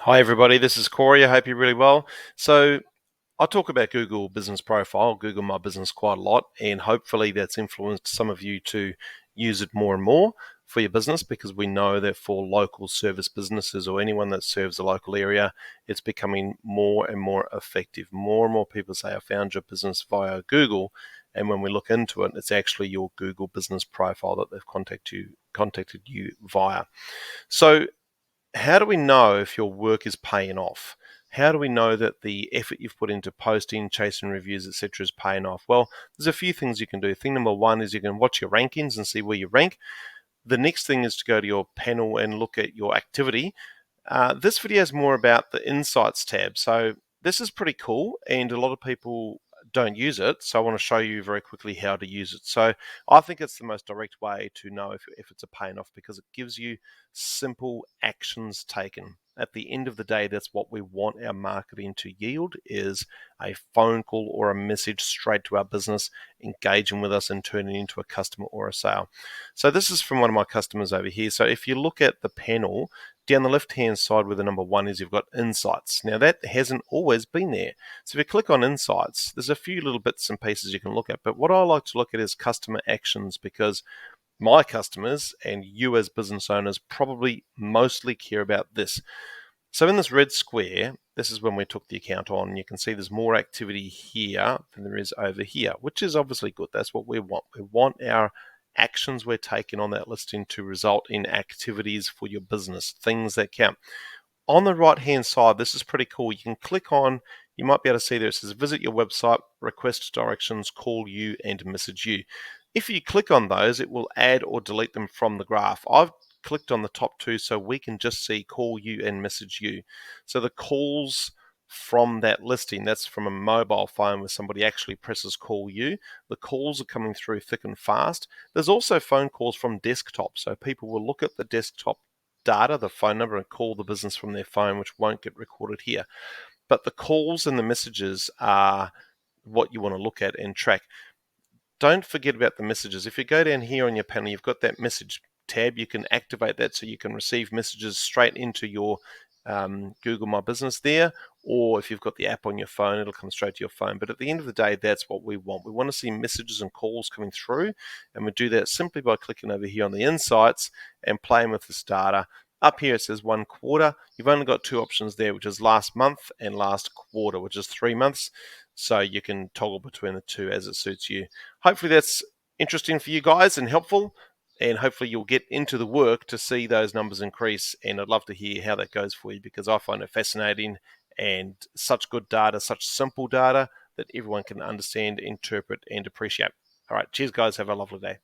Hi everybody, this is Corey. I hope you're really well. So I talk about Google Business Profile, Google My Business quite a lot, and hopefully that's influenced some of you to use it more and more for your business, because we know that for local service businesses or anyone that serves a local area, it's becoming more and more effective. More and more people say, I found your business via Google, and when we look into it, it's actually your Google Business Profile that they've contacted you via. So how do we know if your work is paying off? How do we know that the effort you've put into posting, chasing reviews, etc., is paying off? Well, there's a few things you can do. Thing number one is you can watch your rankings and see where you rank. The next thing is to go to your panel and look at your activity. This video is more about the Insights tab. So this is pretty cool, and a lot of people don't use it. So I want to show you very quickly how to use it. So I think it's the most direct way to know if it's a paying off, because it gives you simple actions taken. At the end of the day, that's what we want our marketing to yield, is a phone call or a message straight to our business, engaging with us and turning into a customer or a sale. So this is from one of my customers over here. So if you look at the panel, down the left-hand side where the number one is, you've got Insights. Now that hasn't always been there. So if you click on Insights, there's a few little bits and pieces you can look at. But what I like to look at is customer actions, because my customers and you as business owners probably mostly care about this. So in this red square, this is when we took the account on. You can see there's more activity here than there is over here, which is obviously good. That's what we want. We want our actions we're taking on that listing to result in activities for your business, things that count. On the right hand side, this is pretty cool. You can click on, you might be able to see there, it says visit your website, request directions, call you, and message you. If you click on those, it will add or delete them from the graph. I've clicked on the top two so we can just see call you and message you. So the calls from that listing, that's from a mobile phone where somebody actually presses call you. The calls are coming through thick and fast. There's also phone calls from desktop. So people will look at the desktop data, the phone number, and call the business from their phone, which won't get recorded here. But the calls and the messages are what you want to look at and track. Don't forget about the messages. If you go down here on your panel, you've got that message tab. You can activate that so you can receive messages straight into your Google My Business there, or if you've got the app on your phone, it'll come straight to your phone. But at the end of the day, that's what we want. We want to see messages and calls coming through, and we do that simply by clicking over here on the Insights and playing with this data. Up here it says 1 quarter. You've only got two options there, which is last month and last quarter, which is 3 months. So you can toggle between the two as it suits you. Hopefully that's interesting for you guys and helpful, and hopefully you'll get into the work to see those numbers increase. And I'd love to hear how that goes for you, because I find it fascinating and such good data, such simple data that everyone can understand, interpret, and appreciate. All right, cheers guys, have a lovely day.